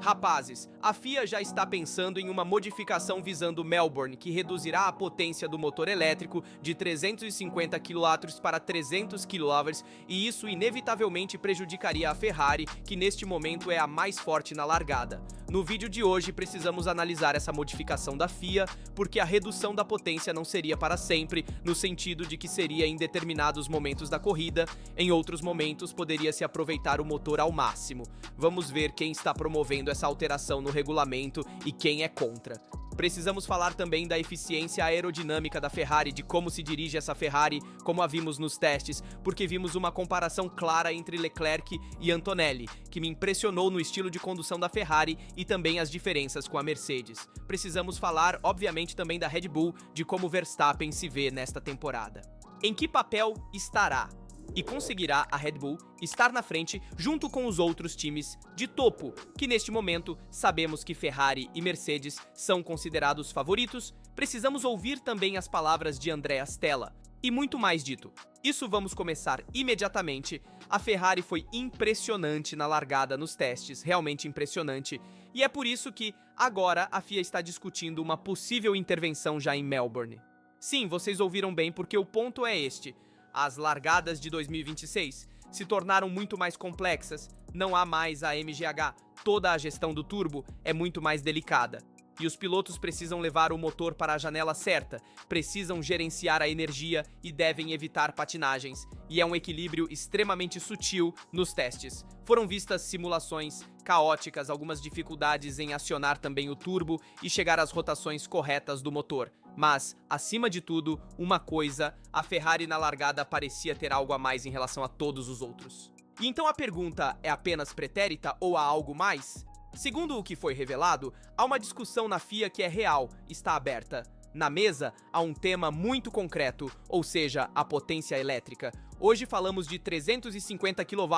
Rapazes, a FIA já está pensando em uma modificação visando Melbourne, que reduzirá a potência do motor elétrico de 350 kW para 300 kW, e isso inevitavelmente prejudicaria a Ferrari, que neste momento é a mais forte na largada. No vídeo de hoje precisamos analisar essa modificação da FIA, porque a redução da potência não seria para sempre, no sentido de que seria em determinados momentos da corrida, em outros momentos poderia se aproveitar o motor ao máximo. Vamos ver quem está promovendo essa alteração no regulamento e quem é contra. Precisamos falar também da eficiência aerodinâmica da Ferrari, de como se dirige essa Ferrari, como a vimos nos testes, porque vimos uma comparação clara entre Leclerc e Antonelli, que me impressionou no estilo de condução da Ferrari e também as diferenças com a Mercedes. Precisamos falar, obviamente, também da Red Bull, de como Verstappen se vê nesta temporada. Em que papel estará? E conseguirá a Red Bull estar na frente junto com os outros times de topo, que neste momento sabemos que Ferrari e Mercedes são considerados favoritos. Precisamos ouvir também as palavras de Andrea Stella e muito mais dito. Isso vamos começar imediatamente. A Ferrari foi impressionante na largada nos testes, realmente impressionante, e é por isso que agora a FIA está discutindo uma possível intervenção já em Melbourne. Sim, vocês ouviram bem, porque o ponto é este. As largadas de 2026 se tornaram muito mais complexas, não há mais a MGH, toda a gestão do turbo é muito mais delicada. E os pilotos precisam levar o motor para a janela certa, precisam gerenciar a energia e devem evitar patinagens. E é um equilíbrio extremamente sutil nos testes. Foram vistas simulações caóticas, algumas dificuldades em acionar também o turbo e chegar às rotações corretas do motor. Mas, acima de tudo, uma coisa, a Ferrari na largada parecia ter algo a mais em relação a todos os outros. E então a pergunta é apenas pretérita ou há algo mais? Segundo o que foi revelado, há uma discussão na FIA que é real, está aberta. Na mesa, há um tema muito concreto, ou seja, a potência elétrica. Hoje falamos de 350 kW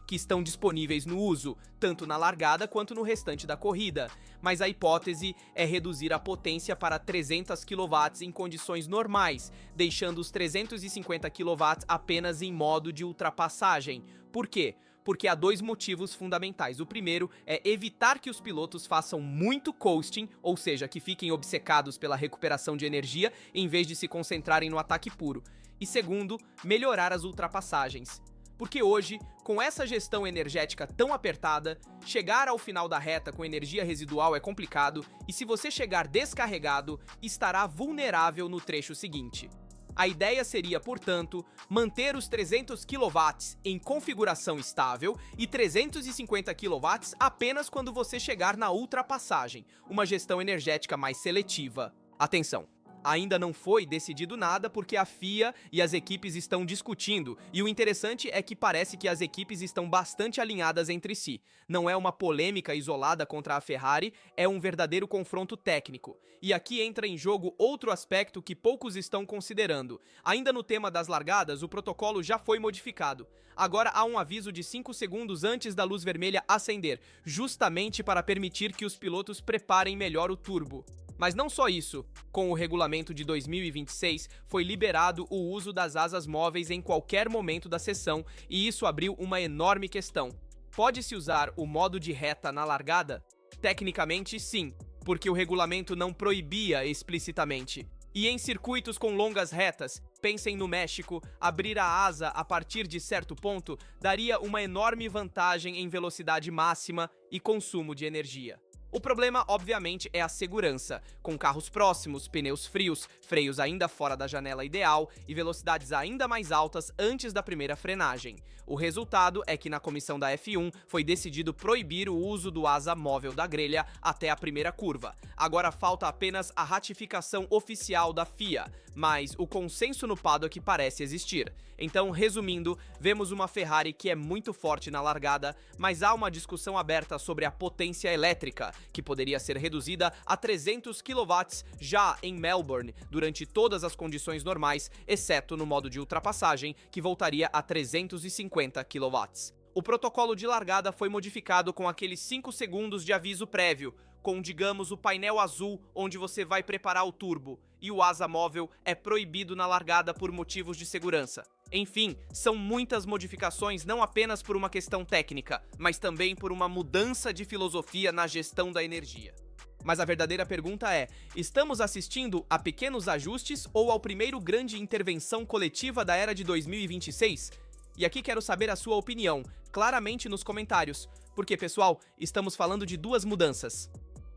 que estão disponíveis no uso, tanto na largada quanto no restante da corrida. Mas a hipótese é reduzir a potência para 300 kW em condições normais, deixando os 350 kW apenas em modo de ultrapassagem. Por quê? Porque há dois motivos fundamentais. O primeiro é evitar que os pilotos façam muito coasting, ou seja, que fiquem obcecados pela recuperação de energia em vez de se concentrarem no ataque puro. E segundo, melhorar as ultrapassagens. Porque hoje, com essa gestão energética tão apertada, chegar ao final da reta com energia residual é complicado, e se você chegar descarregado, estará vulnerável no trecho seguinte. A ideia seria, portanto, manter os 300 kW em configuração estável e 350 kW apenas quando você chegar na ultrapassagem, uma gestão energética mais seletiva. Atenção! Ainda não foi decidido nada porque a FIA e as equipes estão discutindo, e o interessante é que parece que as equipes estão bastante alinhadas entre si. Não é uma polêmica isolada contra a Ferrari, é um verdadeiro confronto técnico. E aqui entra em jogo outro aspecto que poucos estão considerando. Ainda no tema das largadas, o protocolo já foi modificado. Agora há um aviso de 5 segundos antes da luz vermelha acender, justamente para permitir que os pilotos preparem melhor o turbo. Mas não só isso, com o regulamento de 2026 foi liberado o uso das asas móveis em qualquer momento da sessão, e isso abriu uma enorme questão. Pode-se usar o modo de reta na largada? Tecnicamente sim, porque o regulamento não proibia explicitamente. E em circuitos com longas retas, pensem no México, abrir a asa a partir de certo ponto daria uma enorme vantagem em velocidade máxima e consumo de energia. O problema, obviamente, é a segurança, com carros próximos, pneus frios, freios ainda fora da janela ideal e velocidades ainda mais altas antes da primeira frenagem. O resultado é que na comissão da F1 foi decidido proibir o uso do asa móvel da grelha até a primeira curva. Agora falta apenas a ratificação oficial da FIA, mas o consenso no paddock parece existir. Então, resumindo, vemos uma Ferrari que é muito forte na largada, mas há uma discussão aberta sobre a potência elétrica, que poderia ser reduzida a 300 kW já em Melbourne durante todas as condições normais, exceto no modo de ultrapassagem, que voltaria a 350 kW. O protocolo de largada foi modificado com aqueles 5 segundos de aviso prévio, com, digamos, o painel azul onde você vai preparar o turbo. e o asa móvel é proibido na largada por motivos de segurança. Enfim, são muitas modificações não apenas por uma questão técnica, mas também por uma mudança de filosofia na gestão da energia. Mas a verdadeira pergunta é: estamos assistindo a pequenos ajustes ou ao primeiro grande intervenção coletiva da era de 2026? E aqui quero saber a sua opinião, claramente nos comentários, porque, pessoal, estamos falando de duas mudanças.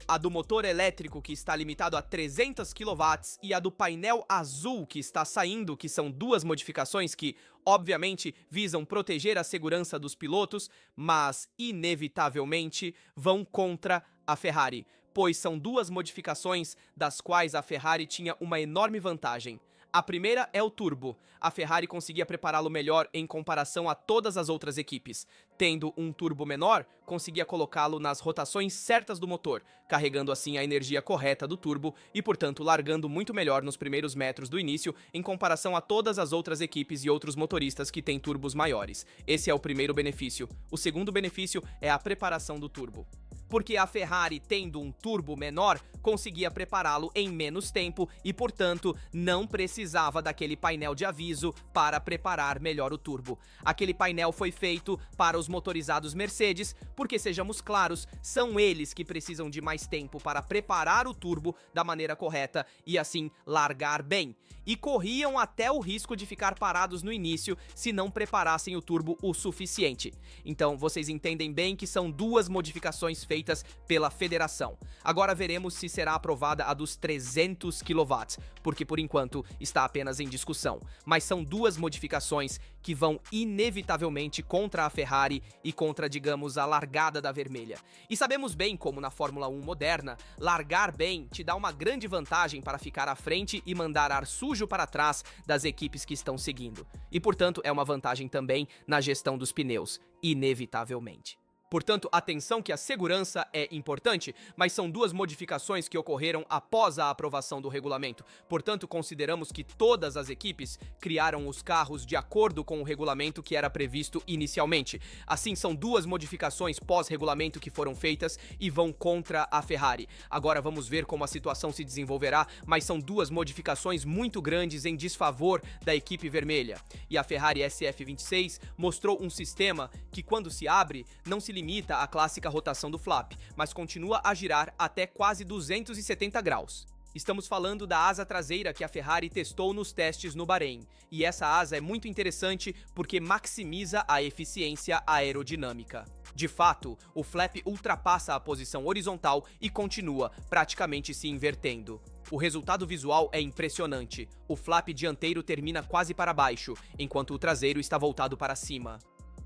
A do motor elétrico, que está limitado a 300 kW, e a do painel azul, que está saindo, que são duas modificações que, obviamente, visam proteger a segurança dos pilotos, mas, inevitavelmente, vão contra a Ferrari, pois são duas modificações das quais a Ferrari tinha uma enorme vantagem. A primeira é o turbo. A Ferrari conseguia prepará-lo melhor em comparação a todas as outras equipes. Tendo um turbo menor, conseguia colocá-lo nas rotações certas do motor, carregando assim a energia correta do turbo e, portanto, largando muito melhor nos primeiros metros do início em comparação a todas as outras equipes e outros motoristas que têm turbos maiores. Esse é o primeiro benefício. O segundo benefício é a preparação do turbo. Porque a Ferrari, tendo um turbo menor, conseguia prepará-lo em menos tempo e, portanto, não precisava daquele painel de aviso para preparar melhor o turbo. Aquele painel foi feito para os motorizados Mercedes, porque, sejamos claros, são eles que precisam de mais tempo para preparar o turbo da maneira correta e, assim, largar bem. E corriam até o risco de ficar parados no início se não preparassem o turbo o suficiente. Então, vocês entendem bem que são duas modificações feitas pela federação. Agora veremos se será aprovada a dos 300 kW, porque por enquanto está apenas em discussão. Mas são duas modificações que vão inevitavelmente contra a Ferrari e contra, digamos, a largada da vermelha. E sabemos bem como na Fórmula 1 moderna, largar bem te dá uma grande vantagem para ficar à frente e mandar ar sujo para trás das equipes que estão seguindo. E, portanto, é uma vantagem também na gestão dos pneus, inevitavelmente. Portanto, atenção que a segurança é importante, mas são duas modificações que ocorreram após a aprovação do regulamento. Portanto, consideramos que todas as equipes criaram os carros de acordo com o regulamento que era previsto inicialmente. Assim, são duas modificações pós-regulamento que foram feitas e vão contra a Ferrari. Agora vamos ver como a situação se desenvolverá, mas são duas modificações muito grandes em desfavor da equipe vermelha. E a Ferrari SF26 mostrou um sistema que, quando se abre, não se limita à clássica rotação do flap, mas continua a girar até quase 270 graus. Estamos falando da asa traseira que a Ferrari testou nos testes no Bahrein, e essa asa é muito interessante porque maximiza a eficiência aerodinâmica. De fato, o flap ultrapassa a posição horizontal e continua praticamente se invertendo. O resultado visual é impressionante. O flap dianteiro termina quase para baixo, enquanto o traseiro está voltado para cima.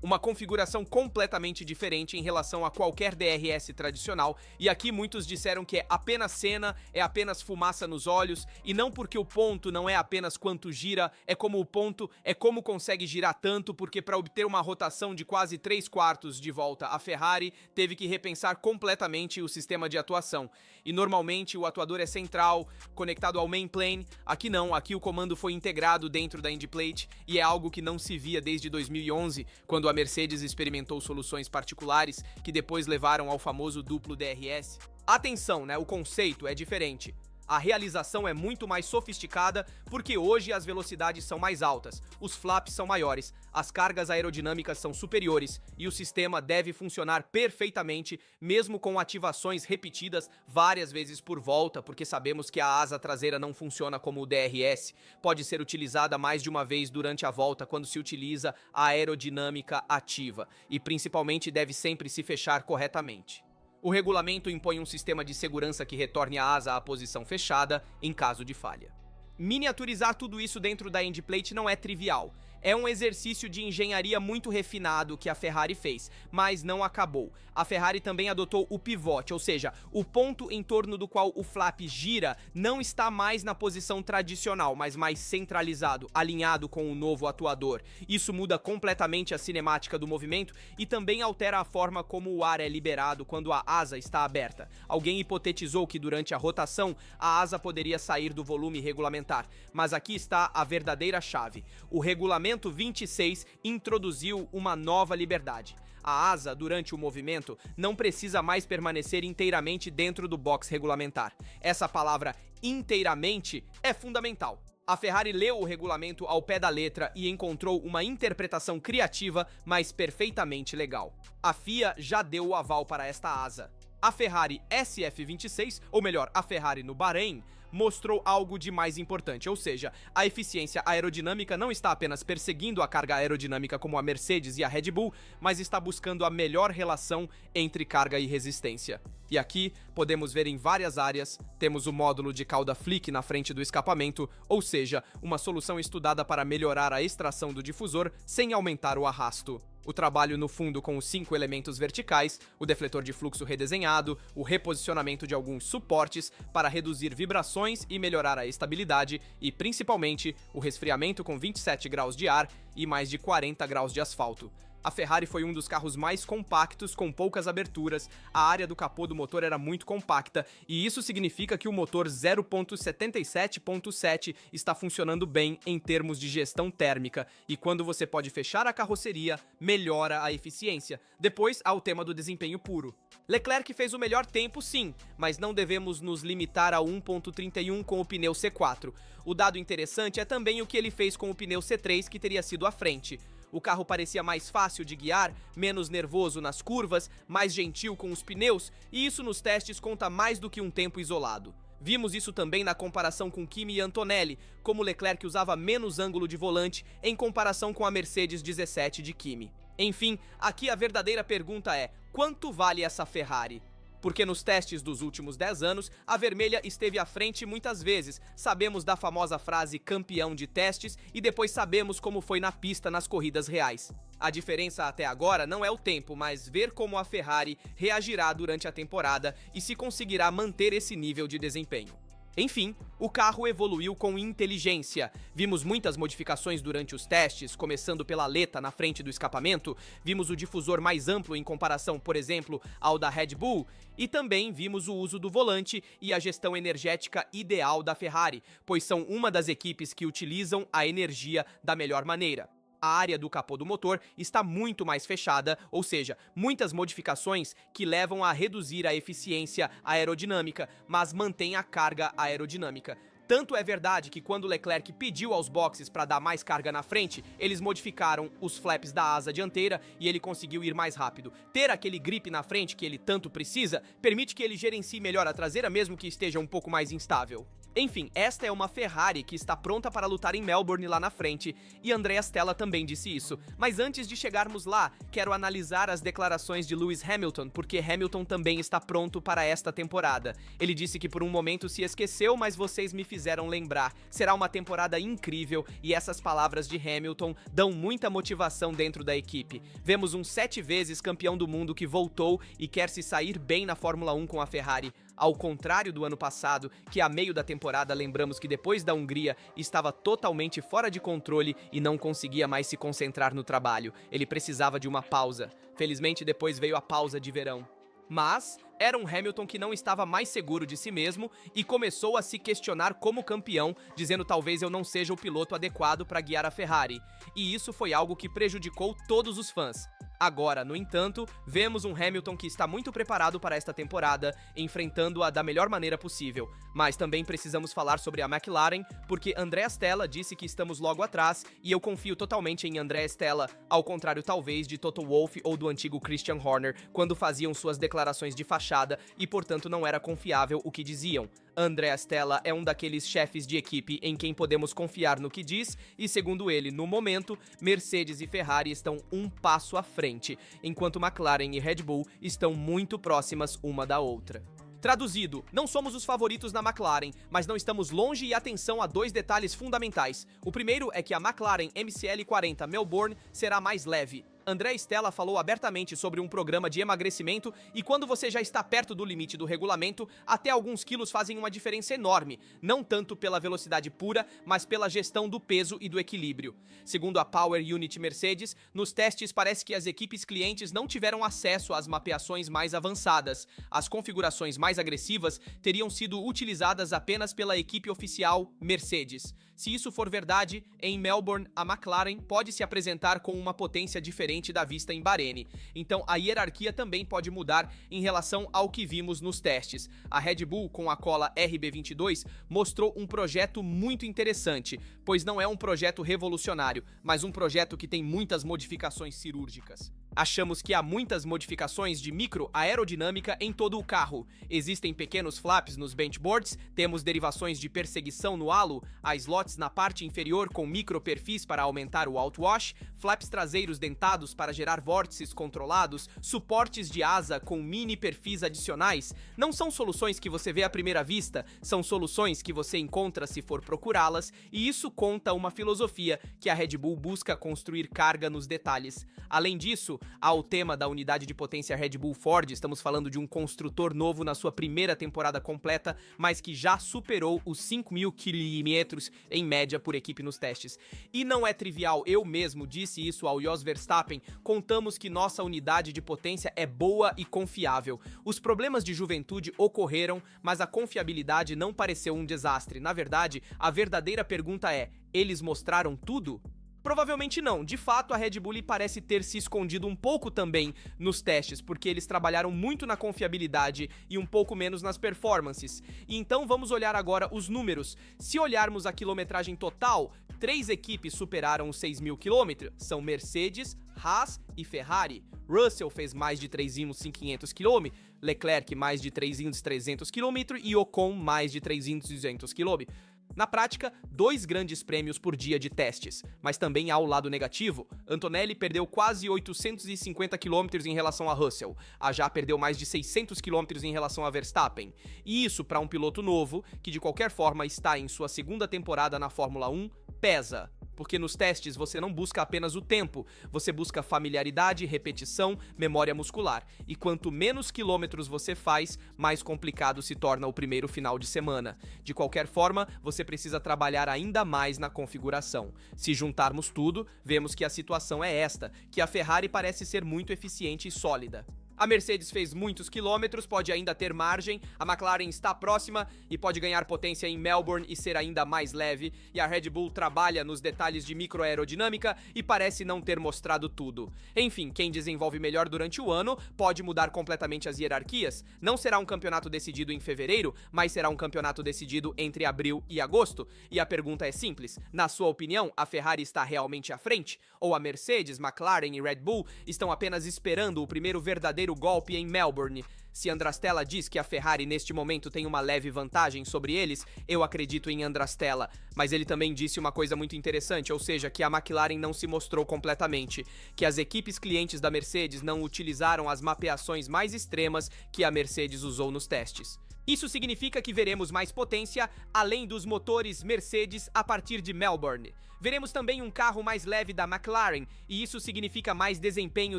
Uma configuração completamente diferente em relação a qualquer DRS tradicional, e aqui muitos disseram que é apenas cena, é apenas fumaça nos olhos, e não porque o ponto não é apenas quanto gira, é como o ponto é como consegue girar tanto, porque para obter uma rotação de quase 3/4 de volta, a Ferrari teve que repensar completamente o sistema de atuação. E normalmente o atuador é central, conectado ao main plane. Aqui não, aqui o comando foi integrado dentro da endplate, e é algo que não se via desde 2011, quando a Mercedes experimentou soluções particulares que depois levaram ao famoso duplo DRS. Atenção, né? O conceito é diferente. A realização é muito mais sofisticada porque hoje as velocidades são mais altas, os flaps são maiores, as cargas aerodinâmicas são superiores e o sistema deve funcionar perfeitamente, mesmo com ativações repetidas várias vezes por volta, porque sabemos que a asa traseira não funciona como o DRS, pode ser utilizada mais de uma vez durante a volta quando se utiliza a aerodinâmica ativa, e principalmente deve sempre se fechar corretamente. O regulamento impõe um sistema de segurança que retorne a asa à posição fechada em caso de falha. Miniaturizar tudo isso dentro da endplate não é trivial. É um exercício de engenharia muito refinado que a Ferrari fez, mas não acabou. A Ferrari também adotou o pivote, ou seja, o ponto em torno do qual o flap gira não está mais na posição tradicional, mas mais centralizado, alinhado com o novo atuador. Isso muda completamente a cinemática do movimento e também altera a forma como o ar é liberado quando a asa está aberta. Alguém hipotetizou que durante a rotação a asa poderia sair do volume regulamentar, mas aqui está a verdadeira chave. O regulamento 26 introduziu uma nova liberdade. A asa, durante o movimento, não precisa mais permanecer inteiramente dentro do box regulamentar. Essa palavra inteiramente é fundamental. A Ferrari leu o regulamento ao pé da letra e encontrou uma interpretação criativa, mas perfeitamente legal. A FIA já deu o aval para esta asa. A Ferrari SF26, ou melhor, a Ferrari no Bahrein, mostrou algo de mais importante, ou seja, a eficiência aerodinâmica não está apenas perseguindo a carga aerodinâmica como a Mercedes e a Red Bull, mas está buscando a melhor relação entre carga e resistência. E aqui podemos ver em várias áreas, temos o módulo de cauda flick na frente do escapamento, ou seja, uma solução estudada para melhorar a extração do difusor sem aumentar o arrasto. O trabalho no fundo com os 5 elementos verticais, o defletor de fluxo redesenhado, o reposicionamento de alguns suportes para reduzir vibrações e melhorar a estabilidade e, principalmente, o resfriamento com 27 graus de ar e mais de 40 graus de asfalto. A Ferrari foi um dos carros mais compactos, com poucas aberturas, a área do capô do motor era muito compacta, e isso significa que o motor 0.77.7 está funcionando bem em termos de gestão térmica, e quando você pode fechar a carroceria, melhora a eficiência. Depois há o tema do desempenho puro. Leclerc fez o melhor tempo, sim, mas não devemos nos limitar a 1.31 com o pneu C4. O dado interessante é também o que ele fez com o pneu C3, que teria sido à frente. O carro parecia mais fácil de guiar, menos nervoso nas curvas, mais gentil com os pneus, e isso nos testes conta mais do que um tempo isolado. Vimos isso também na comparação com Kimi e Antonelli, como Leclerc usava menos ângulo de volante em comparação com a Mercedes 17 de Kimi. Enfim, aqui a verdadeira pergunta é: quanto vale essa Ferrari? Porque nos testes dos últimos 10 anos, a vermelha esteve à frente muitas vezes. Sabemos da famosa frase campeão de testes e depois sabemos como foi na pista nas corridas reais. A diferença até agora não é o tempo, mas ver como a Ferrari reagirá durante a temporada e se conseguirá manter esse nível de desempenho. Enfim, o carro evoluiu com inteligência. Vimos muitas modificações durante os testes, começando pela aleta na frente do escapamento, vimos o difusor mais amplo em comparação, por exemplo, ao da Red Bull, e também vimos o uso do volante e a gestão energética ideal da Ferrari, pois são uma das equipes que utilizam a energia da melhor maneira. A área do capô do motor está muito mais fechada, ou seja, muitas modificações que levam a reduzir a eficiência aerodinâmica, mas mantém a carga aerodinâmica. Tanto é verdade que quando Leclerc pediu aos boxes para dar mais carga na frente, eles modificaram os flaps da asa dianteira e ele conseguiu ir mais rápido. Ter aquele grip na frente que ele tanto precisa permite que ele gerencie melhor a traseira mesmo que esteja um pouco mais instável. Enfim, esta é uma Ferrari que está pronta para lutar em Melbourne lá na frente, e Andrea Stella também disse isso. Mas antes de chegarmos lá, quero analisar as declarações de Lewis Hamilton, porque Hamilton também está pronto para esta temporada. Ele disse que por um momento se esqueceu, mas vocês me fizeram lembrar. Será uma temporada incrível, e essas palavras de Hamilton dão muita motivação dentro da equipe. Vemos um 7 vezes campeão do mundo que voltou e quer se sair bem na Fórmula 1 com a Ferrari. Ao contrário do ano passado, que a meio da temporada lembramos que depois da Hungria estava totalmente fora de controle e não conseguia mais se concentrar no trabalho. Ele precisava de uma pausa. Felizmente depois veio a pausa de verão. Mas era um Hamilton que não estava mais seguro de si mesmo e começou a se questionar como campeão, dizendo talvez eu não seja o piloto adequado para guiar a Ferrari. E isso foi algo que prejudicou todos os fãs. Agora, no entanto, vemos um Hamilton que está muito preparado para esta temporada, enfrentando-a da melhor maneira possível. Mas também precisamos falar sobre a McLaren, porque Andrea Stella disse que estamos logo atrás, e eu confio totalmente em Andrea Stella, ao contrário talvez de Toto Wolff ou do antigo Christian Horner, quando faziam suas declarações de fachada e, portanto, não era confiável o que diziam. Andrea Stella é um daqueles chefes de equipe em quem podemos confiar no que diz e, segundo ele, no momento, Mercedes e Ferrari estão um passo à frente, enquanto McLaren e Red Bull estão muito próximas uma da outra. Traduzido, não somos os favoritos na McLaren, mas não estamos longe e atenção a 2 detalhes fundamentais. O primeiro é que a McLaren MCL40 Melbourne será mais leve. Andrea Stella falou abertamente sobre um programa de emagrecimento e quando você já está perto do limite do regulamento, até alguns quilos fazem uma diferença enorme, não tanto pela velocidade pura, mas pela gestão do peso e do equilíbrio. Segundo a Power Unit Mercedes, nos testes parece que as equipes clientes não tiveram acesso às mapeações mais avançadas. As configurações mais agressivas teriam sido utilizadas apenas pela equipe oficial Mercedes. Se isso for verdade, em Melbourne, a McLaren pode se apresentar com uma potência diferente da vista em Bahrein. Então, a hierarquia também pode mudar em relação ao que vimos nos testes. A Red Bull, com a cola RB22, mostrou um projeto muito interessante, pois não é um projeto revolucionário, mas um projeto que tem muitas modificações cirúrgicas. Achamos que há muitas modificações de microaerodinâmica em todo o carro. Existem pequenos flaps nos benchboards, temos derivações de perseguição no halo, há slots na parte inferior com microperfis para aumentar o outwash, flaps traseiros dentados para gerar vórtices controlados, suportes de asa com mini perfis adicionais. Não são soluções que você vê à primeira vista, são soluções que você encontra se for procurá-las, e isso conta uma filosofia que a Red Bull busca construir carga nos detalhes. Além disso, há o tema da unidade de potência Red Bull Ford. Estamos falando de um construtor novo na sua primeira temporada completa, mas que já superou os 5.000 km em média por equipe nos testes. E não é trivial, eu mesmo disse isso ao Jos Verstappen, contamos que nossa unidade de potência é boa e confiável. Os problemas de juventude ocorreram, mas a confiabilidade não pareceu um desastre. Na verdade, a verdadeira pergunta é: eles mostraram tudo? Provavelmente não. De fato, a Red Bull parece ter se escondido um pouco também nos testes, porque eles trabalharam muito na confiabilidade e um pouco menos nas performances. E então vamos olhar agora os números. Se olharmos a quilometragem total, 3 equipes superaram os 6.000 km, são Mercedes, Haas e Ferrari. Russell fez mais de 3.500 km, Leclerc mais de 3.300 km e Ocon mais de 3.200 km. Na prática, 2 grandes prêmios por dia de testes, mas também há o lado negativo. Antonelli perdeu quase 850 km em relação a Russell, a já perdeu mais de 600 km em relação a Verstappen. E isso, para um piloto novo, que de qualquer forma está em sua segunda temporada na Fórmula 1, pesa. Porque nos testes você não busca apenas o tempo, você busca familiaridade, repetição, memória muscular. E quanto menos quilômetros você faz, mais complicado se torna o primeiro final de semana. De qualquer forma, você precisa trabalhar ainda mais na configuração. Se juntarmos tudo, vemos que a situação é esta, que a Ferrari parece ser muito eficiente e sólida. A Mercedes fez muitos quilômetros, pode ainda ter margem, a McLaren está próxima e pode ganhar potência em Melbourne e ser ainda mais leve, e a Red Bull trabalha nos detalhes de microaerodinâmica e parece não ter mostrado tudo. Enfim, quem desenvolve melhor durante o ano pode mudar completamente as hierarquias. Não será um campeonato decidido em fevereiro, mas será um campeonato decidido entre abril e agosto. E a pergunta é simples: na sua opinião, a Ferrari está realmente à frente? Ou a Mercedes, McLaren e Red Bull estão apenas esperando o primeiro verdadeiro golpe em Melbourne? Se Andrastella diz que a Ferrari neste momento tem uma leve vantagem sobre eles, eu acredito em Andrastella, mas ele também disse uma coisa muito interessante, ou seja, que a McLaren não se mostrou completamente, que as equipes clientes da Mercedes não utilizaram as mapeações mais extremas que a Mercedes usou nos testes. Isso significa que veremos mais potência além dos motores Mercedes a partir de Melbourne. Veremos também um carro mais leve da McLaren, e isso significa mais desempenho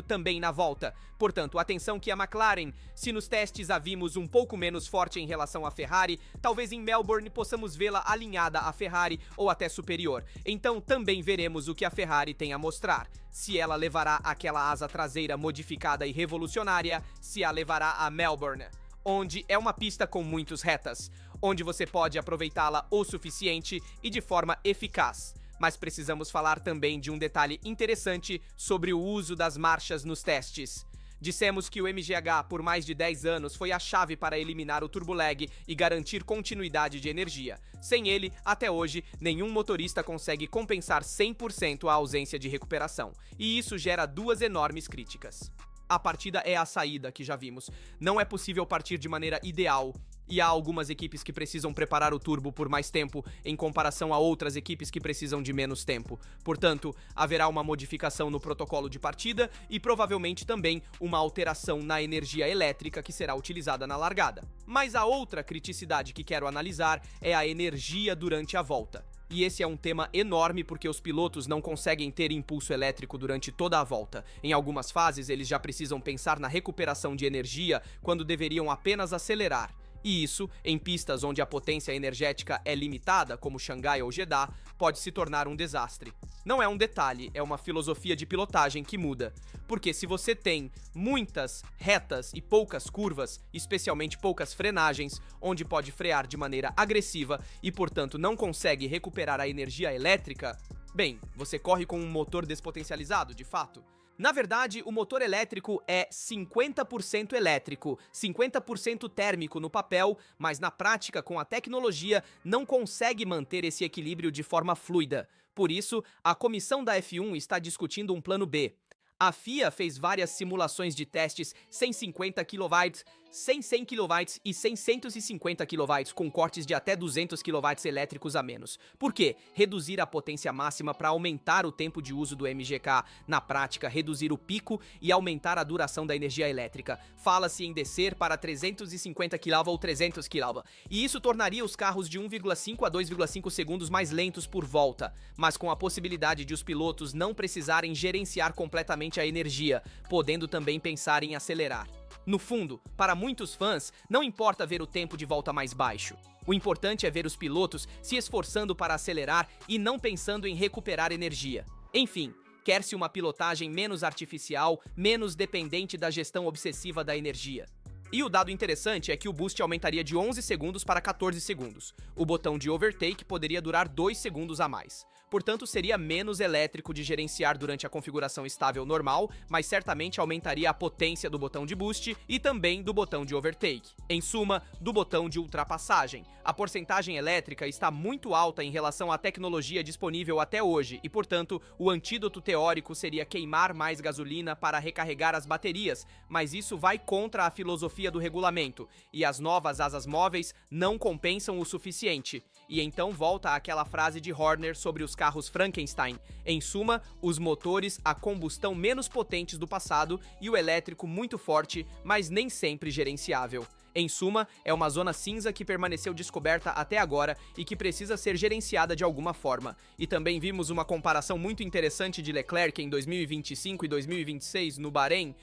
também na volta. Portanto, atenção que a McLaren, se nos testes a vimos um pouco menos forte em relação à Ferrari, talvez em Melbourne possamos vê-la alinhada à Ferrari ou até superior. Então também veremos o que a Ferrari tem a mostrar. Se ela levará aquela asa traseira modificada e revolucionária, se a levará a Melbourne, onde é uma pista com muitas retas, onde você pode aproveitá-la o suficiente e de forma eficaz. Mas precisamos falar também de um detalhe interessante sobre o uso das marchas nos testes. Dissemos que o MGH por mais de 10 anos foi a chave para eliminar o turbolag e garantir continuidade de energia. Sem ele, até hoje, nenhum motorista consegue compensar 100% a ausência de recuperação. E isso gera 2 enormes críticas. A partida é a saída, que já vimos. Não é possível partir de maneira ideal, e há algumas equipes que precisam preparar o turbo por mais tempo em comparação a outras equipes que precisam de menos tempo. Portanto, haverá uma modificação no protocolo de partida e provavelmente também uma alteração na energia elétrica que será utilizada na largada. Mas a outra criticidade que quero analisar é a energia durante a volta. E esse é um tema enorme porque os pilotos não conseguem ter impulso elétrico durante toda a volta. Em algumas fases, eles já precisam pensar na recuperação de energia quando deveriam apenas acelerar. E isso, em pistas onde a potência energética é limitada, como Xangai ou Jeddah, pode se tornar um desastre. Não é um detalhe, é uma filosofia de pilotagem que muda. Porque se você tem muitas retas e poucas curvas, especialmente poucas frenagens, onde pode frear de maneira agressiva e, portanto, não consegue recuperar a energia elétrica, bem, você corre com um motor despotencializado, de fato. Na verdade, o motor elétrico é 50% elétrico, 50% térmico no papel, mas na prática, com a tecnologia, não consegue manter esse equilíbrio de forma fluida. Por isso, a comissão da F1 está discutindo um plano B. A FIA fez várias simulações de testes sem 50 kW, sem 100 kW e sem 150 kW, com cortes de até 200 kW elétricos a menos. Por quê? Reduzir a potência máxima para aumentar o tempo de uso do MGK, na prática, reduzir o pico e aumentar a duração da energia elétrica. Fala-se em descer para 350 kW ou 300 kW, e isso tornaria os carros de 1,5 a 2,5 segundos mais lentos por volta, mas com a possibilidade de os pilotos não precisarem gerenciar completamente a energia, podendo também pensar em acelerar. No fundo, para muitos fãs, não importa ver o tempo de volta mais baixo. O importante é ver os pilotos se esforçando para acelerar e não pensando em recuperar energia. Enfim, quer-se uma pilotagem menos artificial, menos dependente da gestão obsessiva da energia. E o dado interessante é que o boost aumentaria de 11 segundos para 14 segundos. O botão de overtake poderia durar 2 segundos a mais. Portanto, seria menos elétrico de gerenciar durante a configuração estável normal, mas certamente aumentaria a potência do botão de boost e também do botão de overtake. Em suma, do botão de ultrapassagem. A porcentagem elétrica está muito alta em relação à tecnologia disponível até hoje e, portanto, o antídoto teórico seria queimar mais gasolina para recarregar as baterias, mas isso vai contra a filosofia do regulamento, e as novas asas móveis não compensam o suficiente. E então volta àquela frase de Horner sobre os carros Frankenstein. Em suma, os motores a combustão menos potentes do passado e o elétrico muito forte, mas nem sempre gerenciável. Em suma, é uma zona cinza que permaneceu descoberta até agora e que precisa ser gerenciada de alguma forma. E também vimos uma comparação muito interessante de Leclerc em 2025 e 2026 no Bahrein.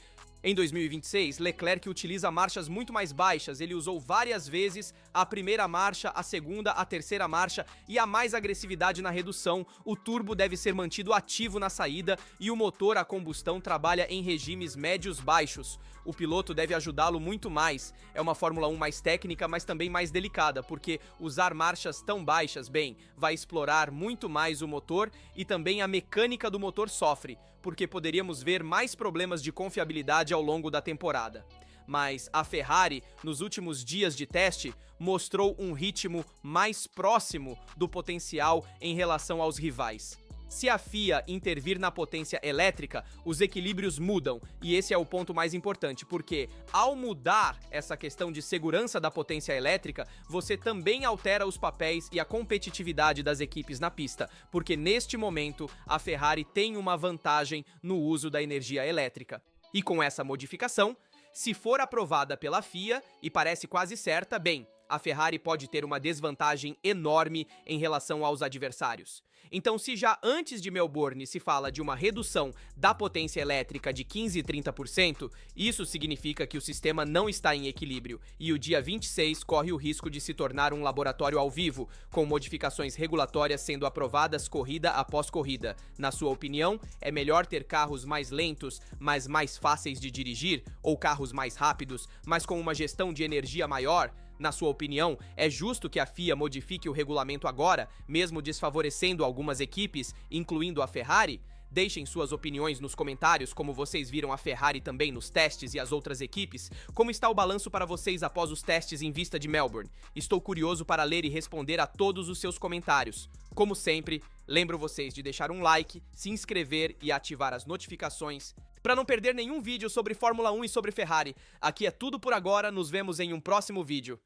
Em 2026, Leclerc utiliza marchas muito mais baixas, ele usou várias vezes a primeira marcha, a segunda, a terceira marcha e a mais agressividade na redução. O turbo deve ser mantido ativo na saída e o motor a combustão trabalha em regimes médios-baixos. O piloto deve ajudá-lo muito mais. É uma Fórmula 1 mais técnica, mas também mais delicada, porque usar marchas tão baixas, bem, vai explorar muito mais o motor e também a mecânica do motor sofre, porque poderíamos ver mais problemas de confiabilidade ao longo da temporada. Mas a Ferrari, nos últimos dias de teste, mostrou um ritmo mais próximo do potencial em relação aos rivais. Se a FIA intervir na potência elétrica, os equilíbrios mudam, e esse é o ponto mais importante, porque ao mudar essa questão de segurança da potência elétrica, você também altera os papéis e a competitividade das equipes na pista, porque neste momento a Ferrari tem uma vantagem no uso da energia elétrica. E com essa modificação, se for aprovada pela FIA, e parece quase certa, bem, a Ferrari pode ter uma desvantagem enorme em relação aos adversários. Então, se já antes de Melbourne se fala de uma redução da potência elétrica de 15% e 30%, isso significa que o sistema não está em equilíbrio, e o dia 26 corre o risco de se tornar um laboratório ao vivo, com modificações regulatórias sendo aprovadas corrida após corrida. Na sua opinião, é melhor ter carros mais lentos, mas mais fáceis de dirigir, ou carros mais rápidos, mas com uma gestão de energia maior? Na sua opinião, é justo que a FIA modifique o regulamento agora, mesmo desfavorecendo algumas equipes, incluindo a Ferrari? Deixem suas opiniões nos comentários, como vocês viram a Ferrari também nos testes e as outras equipes. Como está o balanço para vocês após os testes em vista de Melbourne? Estou curioso para ler e responder a todos os seus comentários. Como sempre, lembro vocês de deixar um like, se inscrever e ativar as notificações para não perder nenhum vídeo sobre Fórmula 1 e sobre Ferrari. Aqui é tudo por agora, nos vemos em um próximo vídeo.